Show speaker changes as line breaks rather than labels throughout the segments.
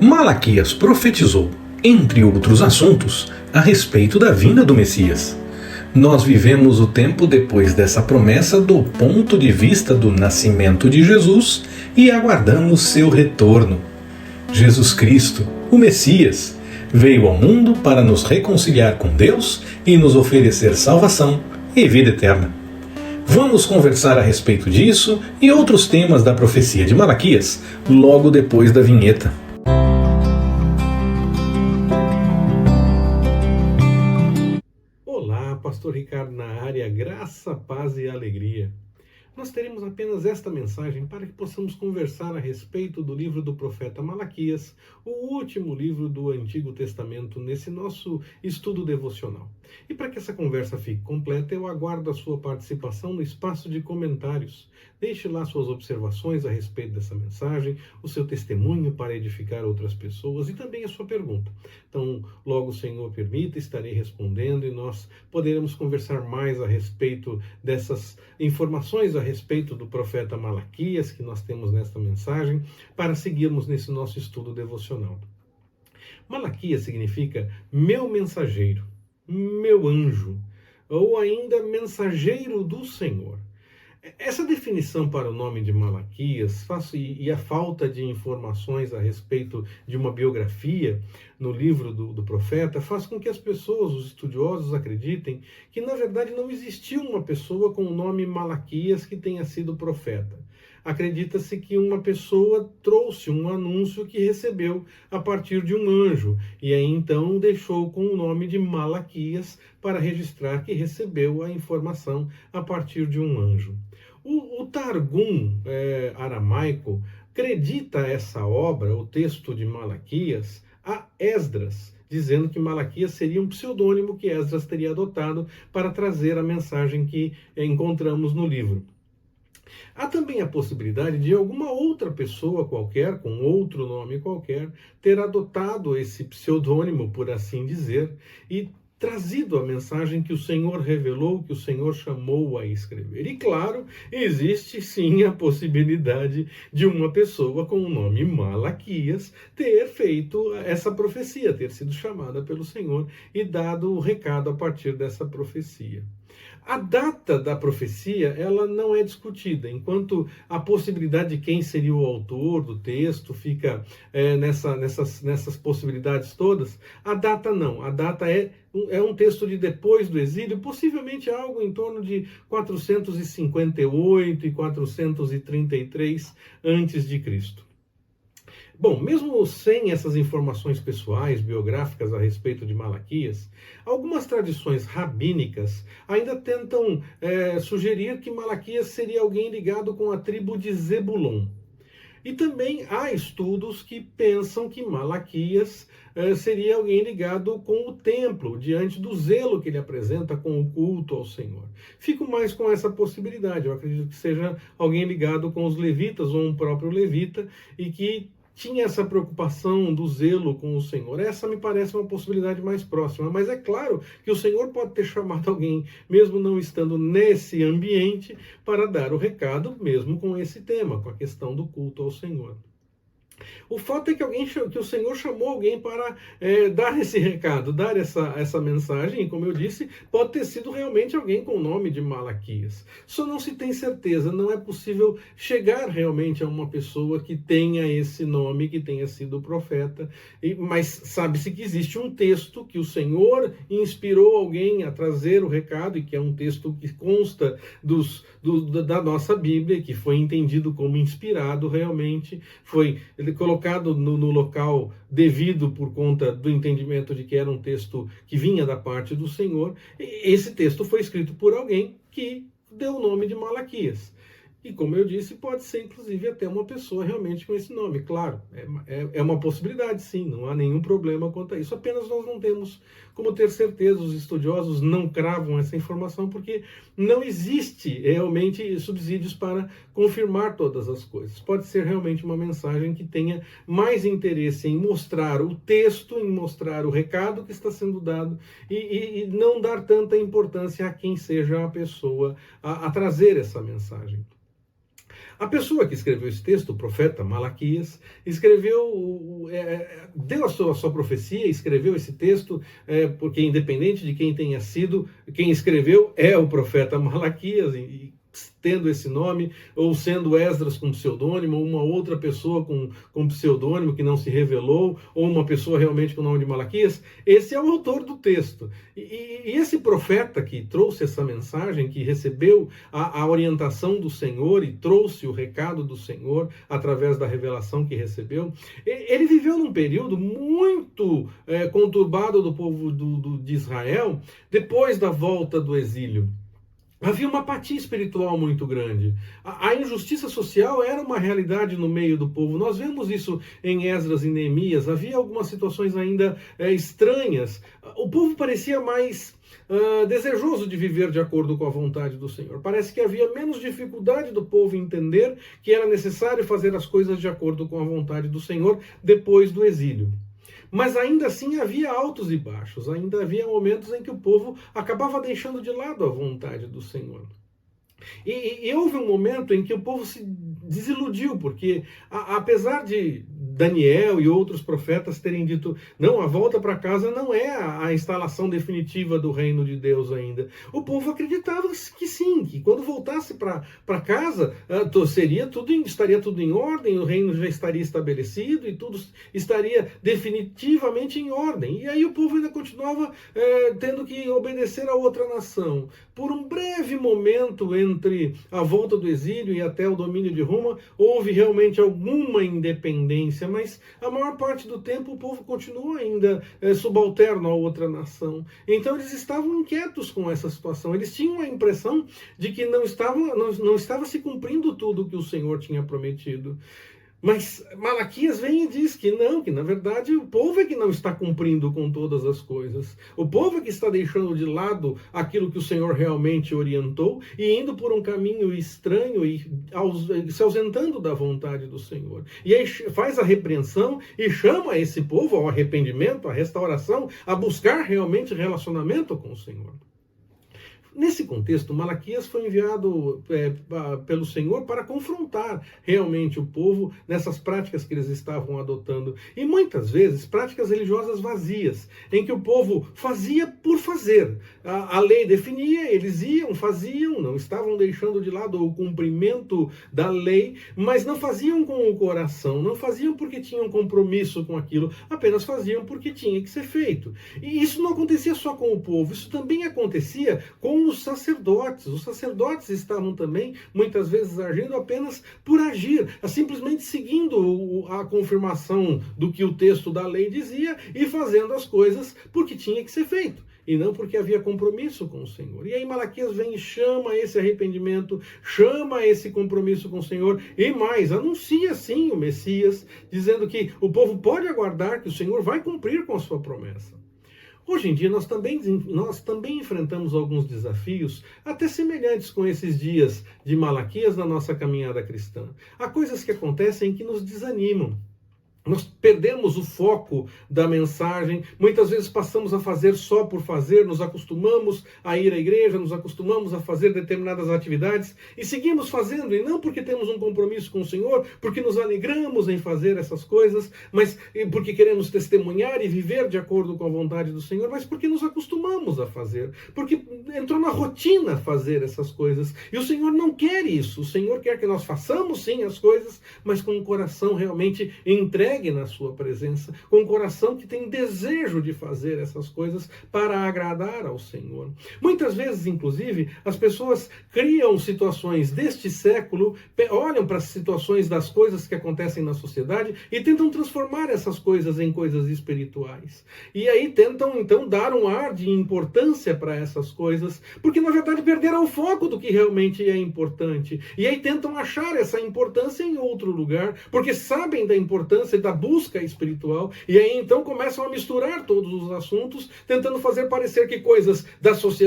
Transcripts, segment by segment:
Malaquias profetizou, entre outros assuntos, a respeito da vinda do Messias. Nós vivemos o tempo depois dessa promessa do ponto de vista do nascimento de Jesus e aguardamos seu retorno. Jesus Cristo, o Messias, veio ao mundo para nos reconciliar com Deus e nos oferecer salvação e vida eterna. Vamos conversar a respeito disso e outros temas da profecia de Malaquias logo depois da vinheta.
Olá, Pastor Ricardo na área, graça, paz e alegria. Nós teremos apenas esta mensagem para que possamos conversar a respeito do livro do profeta Malaquias, o último livro do Antigo Testamento nesse nosso estudo devocional. E para que essa conversa fique completa, eu aguardo a sua participação no espaço de comentários. Deixe lá suas observações a respeito dessa mensagem, o seu testemunho para edificar outras pessoas e também a sua pergunta. Então, logo o Senhor permita, estarei respondendo e nós poderemos conversar mais a respeito dessas informações a respeito do profeta Malaquias que nós temos nesta mensagem para seguirmos nesse nosso estudo devocional. Malaquias significa meu mensageiro, meu anjo, ou ainda mensageiro do Senhor. Essa definição para o nome de Malaquias e a falta de informações a respeito de uma biografia no livro do profeta faz com que as pessoas, os estudiosos, acreditem que na verdade não existiu uma pessoa com o nome Malaquias que tenha sido profeta. Acredita-se que uma pessoa trouxe um anúncio que recebeu a partir de um anjo e aí então deixou com o nome de Malaquias para registrar que recebeu a informação a partir de um anjo. O Targum aramaico acredita essa obra, o texto de Malaquias, a Esdras, dizendo que Malaquias seria um pseudônimo que Esdras teria adotado para trazer a mensagem que encontramos no livro. Há também a possibilidade de alguma outra pessoa qualquer, com outro nome qualquer, ter adotado esse pseudônimo, por assim dizer, e trazido a mensagem que o Senhor revelou, que o Senhor chamou a escrever. E claro, existe sim a possibilidade de uma pessoa com o nome Malaquias ter feito essa profecia, ter sido chamada pelo Senhor e dado o recado a partir dessa profecia. A data da profecia, ela não é discutida, enquanto a possibilidade de quem seria o autor do texto fica nessas possibilidades todas, a data não. A data é um texto de depois do exílio, possivelmente algo em torno de 458 e 433 antes de Cristo. Bom, mesmo sem essas informações pessoais, biográficas a respeito de Malaquias, algumas tradições rabínicas ainda tentam sugerir que Malaquias seria alguém ligado com a tribo de Zebulon. E também há estudos que pensam que Malaquias seria alguém ligado com o templo, diante do zelo que ele apresenta com o culto ao Senhor. Fico mais com essa possibilidade, eu acredito que seja alguém ligado com os levitas ou um próprio levita e que tinha essa preocupação do zelo com o Senhor. Essa me parece uma possibilidade mais próxima, mas é claro que o Senhor pode ter chamado alguém, mesmo não estando nesse ambiente, para dar o recado, mesmo com esse tema, com a questão do culto ao Senhor. O fato é que o Senhor chamou alguém para dar esse recado, dar essa mensagem, e como eu disse, pode ter sido realmente alguém com o nome de Malaquias. Só não se tem certeza, não é possível chegar realmente a uma pessoa que tenha esse nome, que tenha sido profeta, mas sabe-se que existe um texto que o Senhor inspirou alguém a trazer o recado, e que é um texto que consta da nossa Bíblia, que foi entendido como inspirado realmente, foi colocado no local devido por conta do entendimento de que era um texto que vinha da parte do Senhor. Esse texto foi escrito por alguém que deu o nome de Malaquias. E como eu disse, pode ser inclusive até uma pessoa realmente com esse nome. Claro, é uma possibilidade sim, não há nenhum problema quanto a isso. Apenas nós não temos como ter certeza, os estudiosos não cravam essa informação porque não existe realmente subsídios para confirmar todas as coisas. Pode ser realmente uma mensagem que tenha mais interesse em mostrar o texto, em mostrar o recado que está sendo dado e não dar tanta importância a quem seja a pessoa a trazer essa mensagem. A pessoa que escreveu esse texto, o profeta Malaquias, deu a sua profecia, escreveu esse texto, porque independente de quem tenha sido, quem escreveu é o profeta Malaquias, e tendo esse nome, ou sendo Esdras com pseudônimo, ou uma outra pessoa com pseudônimo que não se revelou, ou uma pessoa realmente com o nome de Malaquias, esse é o autor do texto. E esse profeta que trouxe essa mensagem, que recebeu a orientação do Senhor e trouxe o recado do Senhor através da revelação que recebeu, ele viveu num período muito conturbado do povo de Israel, depois da volta do exílio. Havia uma apatia espiritual muito grande. A injustiça social era uma realidade no meio do povo. Nós vemos isso em Esdras e Neemias. Havia algumas situações ainda estranhas. O povo parecia mais desejoso de viver de acordo com a vontade do Senhor. Parece que havia menos dificuldade do povo entender que era necessário fazer as coisas de acordo com a vontade do Senhor depois do exílio. Mas ainda assim havia altos e baixos, ainda havia momentos em que o povo acabava deixando de lado a vontade do Senhor. E houve um momento em que o povo se desiludiu, porque apesar de Daniel e outros profetas terem dito, não, a volta para casa não é a instalação definitiva do reino de Deus ainda. O povo acreditava que sim, que quando voltasse para casa, estaria tudo em ordem, o reino já estaria estabelecido e tudo estaria definitivamente em ordem. E aí o povo ainda continuava tendo que obedecer a outra nação. Por um breve momento entre a volta do exílio e até o domínio de Roma, houve realmente alguma independência, mas a maior parte do tempo o povo continua ainda subalterno a outra nação. Então eles estavam inquietos com essa situação. Eles tinham a impressão de que não estava se cumprindo tudo o que o Senhor tinha prometido. Mas Malaquias vem e diz que não, que na verdade o povo é que não está cumprindo com todas as coisas. O povo é que está deixando de lado aquilo que o Senhor realmente orientou e indo por um caminho estranho e se ausentando da vontade do Senhor. E aí faz a repreensão e chama esse povo ao arrependimento, à restauração, a buscar realmente relacionamento com o Senhor. Nesse contexto, Malaquias foi enviado pelo Senhor para confrontar realmente o povo nessas práticas que eles estavam adotando. E muitas vezes, práticas religiosas vazias, em que o povo fazia por fazer. A lei definia, eles iam, faziam, não estavam deixando de lado o cumprimento da lei, mas não faziam com o coração, não faziam porque tinham compromisso com aquilo, apenas faziam porque tinha que ser feito. E isso não acontecia só com o povo, isso também acontecia com os sacerdotes. Os sacerdotes estavam também, muitas vezes, agindo apenas por agir, simplesmente seguindo a confirmação do que o texto da lei dizia e fazendo as coisas porque tinha que ser feito, e não porque havia compromisso com o Senhor. E aí Malaquias vem e chama esse arrependimento, chama esse compromisso com o Senhor, e mais, anuncia sim o Messias, dizendo que o povo pode aguardar que o Senhor vai cumprir com a sua promessa. Hoje em dia nós também enfrentamos alguns desafios até semelhantes com esses dias de Malaquias na nossa caminhada cristã. Há coisas que acontecem que nos desanimam. Nós perdemos o foco da mensagem, muitas vezes passamos a fazer só por fazer, nos acostumamos a ir à igreja, nos acostumamos a fazer determinadas atividades e seguimos fazendo, e não porque temos um compromisso com o Senhor, porque nos alegramos em fazer essas coisas, mas porque queremos testemunhar e viver de acordo com a vontade do Senhor, mas porque nos acostumamos a fazer, porque entrou na rotina fazer essas coisas. E o Senhor não quer isso, o Senhor quer que nós façamos sim as coisas, mas com o coração realmente entregue na sua presença, com um coração que tem desejo de fazer essas coisas para agradar ao Senhor. Muitas vezes, inclusive, as pessoas criam situações deste século, olham para as situações das coisas que acontecem na sociedade e tentam transformar essas coisas em coisas espirituais. E aí tentam, então, dar um ar de importância para essas coisas, porque, na verdade, perderam o foco do que realmente é importante. E aí tentam achar essa importância em outro lugar, porque sabem da importância da busca espiritual, e aí então começam a misturar todos os assuntos, tentando fazer parecer que coisas da sociedade,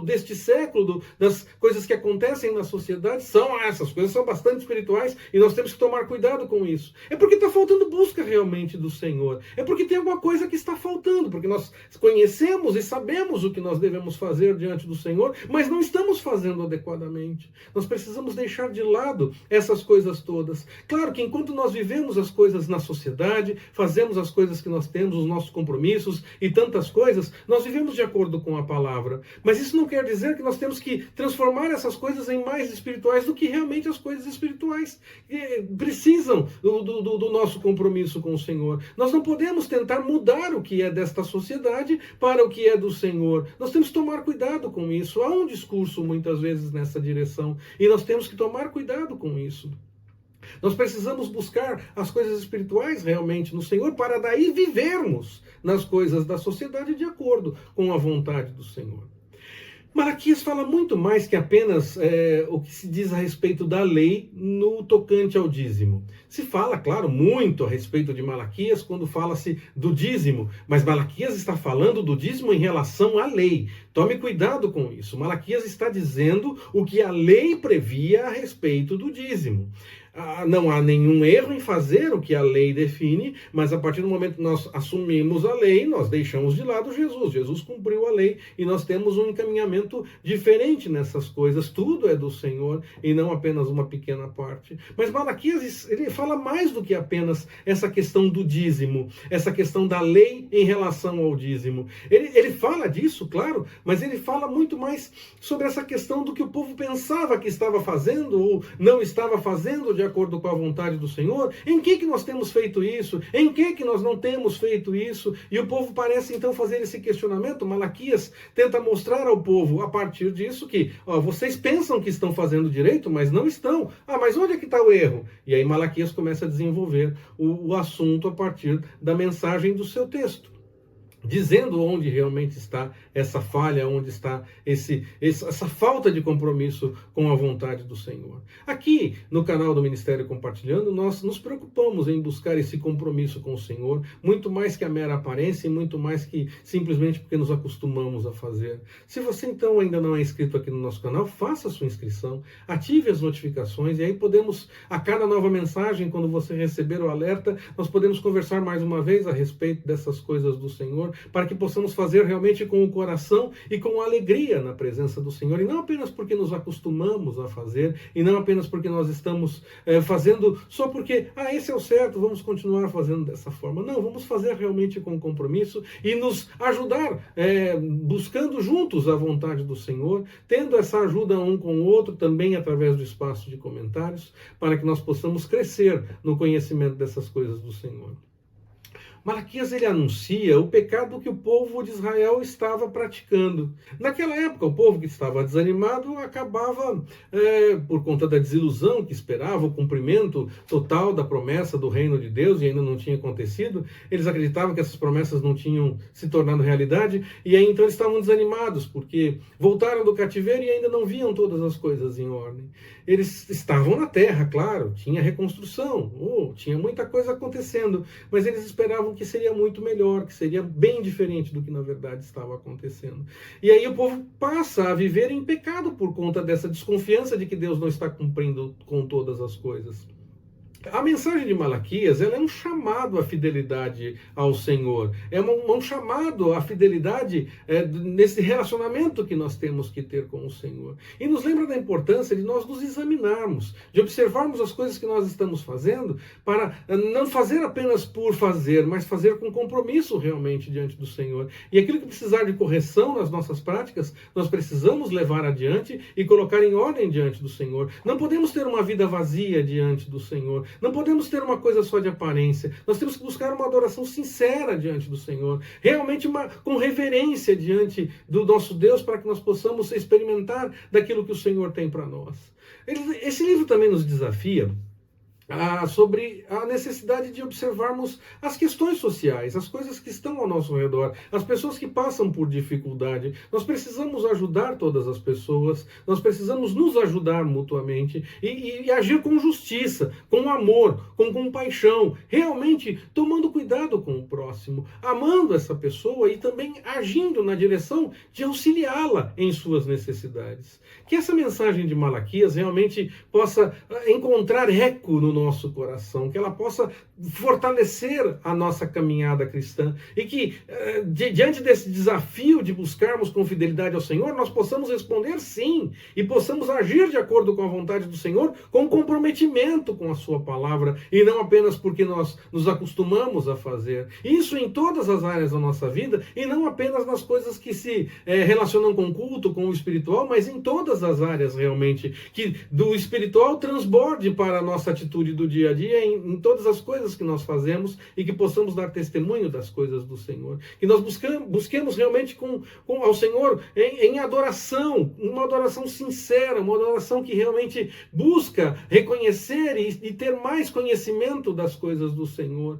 deste século, das coisas que acontecem na sociedade, são essas coisas, são bastante espirituais, e nós temos que tomar cuidado com isso. É porque está faltando busca realmente do Senhor, é porque tem alguma coisa que está faltando, porque nós conhecemos e sabemos o que nós devemos fazer diante do Senhor, mas não estamos fazendo adequadamente. Nós precisamos deixar de lado essas coisas todas. Claro que enquanto nós vivemos as coisas na sociedade, fazemos as coisas que nós temos, os nossos compromissos e tantas coisas, nós vivemos de acordo com a palavra. Mas isso não quer dizer que nós temos que transformar essas coisas em mais espirituais do que realmente as coisas espirituais precisam do nosso compromisso com o Senhor. Nós não podemos tentar mudar o que é desta sociedade para o que é do Senhor. Nós temos que tomar cuidado com isso. Há um discurso muitas vezes nessa direção e nós temos que tomar cuidado com isso. Nós precisamos buscar as coisas espirituais realmente no Senhor para daí vivermos nas coisas da sociedade de acordo com a vontade do Senhor. Malaquias fala muito mais que apenas o que se diz a respeito da lei no tocante ao dízimo. Se fala, claro, muito a respeito de Malaquias quando fala-se do dízimo, mas Malaquias está falando do dízimo em relação à lei. Tome cuidado com isso. Malaquias está dizendo o que a lei previa a respeito do dízimo. Não há nenhum erro em fazer o que a lei define, mas a partir do momento que nós assumimos a lei, nós deixamos de lado Jesus. Jesus cumpriu a lei e nós temos um encaminhamento diferente nessas coisas. Tudo é do Senhor e não apenas uma pequena parte. Mas Malaquias, ele fala mais do que apenas essa questão do dízimo, essa questão da lei em relação ao dízimo. Ele fala disso, claro, mas ele fala muito mais sobre essa questão do que o povo pensava que estava fazendo ou não estava fazendo de acordo com a vontade do Senhor. Em que nós temos feito isso? Em que nós não temos feito isso? E o povo parece então fazer esse questionamento. Malaquias tenta mostrar ao povo, a partir disso, que vocês pensam que estão fazendo direito, mas não estão. Mas onde é que está o erro? E aí Malaquias começa a desenvolver o assunto a partir da mensagem do seu texto, dizendo onde realmente está essa falha, onde está essa falta de compromisso com a vontade do Senhor. Aqui, no canal do Ministério Compartilhando, nós nos preocupamos em buscar esse compromisso com o Senhor, muito mais que a mera aparência e muito mais que simplesmente porque nos acostumamos a fazer. Se você, então, ainda não é inscrito aqui no nosso canal, faça a sua inscrição, ative as notificações e aí podemos, a cada nova mensagem, quando você receber o alerta, nós podemos conversar mais uma vez a respeito dessas coisas do Senhor, para que possamos fazer realmente com o coração e com alegria na presença do Senhor, e não apenas porque nos acostumamos a fazer, e não apenas porque nós estamos fazendo só porque, esse é o certo, vamos continuar fazendo dessa forma. Não, vamos fazer realmente com compromisso e nos ajudar, buscando juntos a vontade do Senhor, tendo essa ajuda um com o outro, também através do espaço de comentários, para que nós possamos crescer no conhecimento dessas coisas do Senhor. Malaquias, ele anuncia o pecado que o povo de Israel estava praticando. Naquela época, o povo que estava desanimado acabava, por conta da desilusão que esperava, o cumprimento total da promessa do reino de Deus, e ainda não tinha acontecido. Eles acreditavam que essas promessas não tinham se tornado realidade, e aí então eles estavam desanimados, porque voltaram do cativeiro e ainda não viam todas as coisas em ordem. Eles estavam na terra, claro, tinha reconstrução, tinha muita coisa acontecendo, mas eles esperavam que seria muito melhor, que seria bem diferente do que na verdade estava acontecendo. E aí o povo passa a viver em pecado por conta dessa desconfiança de que Deus não está cumprindo com todas as coisas. A mensagem de Malaquias, ela é um chamado à fidelidade ao Senhor, é um chamado à fidelidade nesse relacionamento que nós temos que ter com o Senhor. E nos lembra da importância de nós nos examinarmos, de observarmos as coisas que nós estamos fazendo, para não fazer apenas por fazer, mas fazer com compromisso realmente diante do Senhor. E aquilo que precisar de correção nas nossas práticas, nós precisamos levar adiante e colocar em ordem diante do Senhor. Não podemos ter uma vida vazia diante do Senhor. Não podemos ter uma coisa só de aparência. Nós temos que buscar uma adoração sincera diante do Senhor. Realmente com reverência diante do nosso Deus, para que nós possamos experimentar daquilo que o Senhor tem para nós. Esse livro também nos desafia sobre a necessidade de observarmos as questões sociais, as coisas que estão ao nosso redor, as pessoas que passam por dificuldade. Nós precisamos ajudar todas as pessoas, nós precisamos nos ajudar mutuamente e agir com justiça, com amor, com compaixão, realmente tomando cuidado com o próximo, amando essa pessoa e também agindo na direção de auxiliá-la em suas necessidades. Que essa mensagem de Malaquias realmente possa encontrar eco no nosso coração, que ela possa fortalecer a nossa caminhada cristã e que, diante desse desafio de buscarmos com fidelidade ao Senhor, nós possamos responder sim e possamos agir de acordo com a vontade do Senhor, com comprometimento com a sua palavra e não apenas porque nós nos acostumamos a fazer. Isso em todas as áreas da nossa vida e não apenas nas coisas que se relacionam com o culto, com o espiritual, mas em todas as áreas realmente, que do espiritual transborde para a nossa atitude do dia a dia, em todas as coisas que nós fazemos e que possamos dar testemunho das coisas do Senhor. Que nós busquemos realmente ao Senhor em adoração, uma adoração sincera, uma adoração que realmente busca reconhecer e ter mais conhecimento das coisas do Senhor.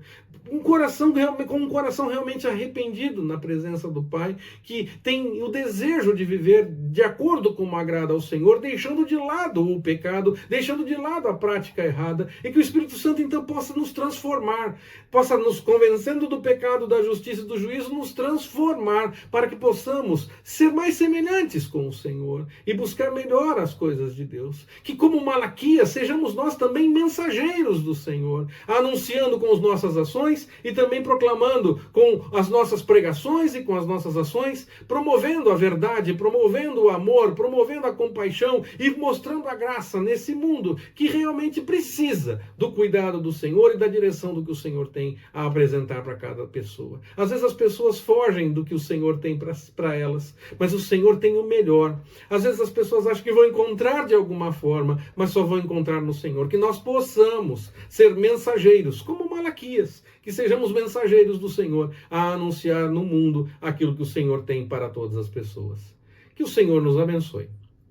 Com um coração realmente arrependido na presença do Pai, que tem o desejo de viver de acordo com o agrada ao Senhor, deixando de lado o pecado, deixando de lado a prática errada, e que o Espírito Santo então possa nos transformar, possa nos convencendo do pecado, da justiça e do juízo, nos transformar, para que possamos ser mais semelhantes com o Senhor e buscar melhor as coisas de Deus. Que como Malaquias, sejamos nós também mensageiros do Senhor, anunciando com as nossas ações e também proclamando com as nossas pregações e com as nossas ações, promovendo a verdade, promovendo o amor, promovendo a compaixão e mostrando a graça nesse mundo que realmente precisa do cuidado do Senhor e da direção do que o Senhor tem a apresentar para cada pessoa. Às vezes as pessoas fogem do que o Senhor tem para elas, mas o Senhor tem o melhor. Às vezes as pessoas acham que vão encontrar de alguma forma, mas só vão encontrar no Senhor. Que nós possamos ser mensageiros, como Malaquias, que sejamos mensageiros do Senhor a anunciar no mundo aquilo que o Senhor tem para todas as pessoas. Que o Senhor nos abençoe.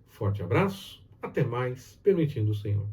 Forte abraço, até mais, permitindo o Senhor.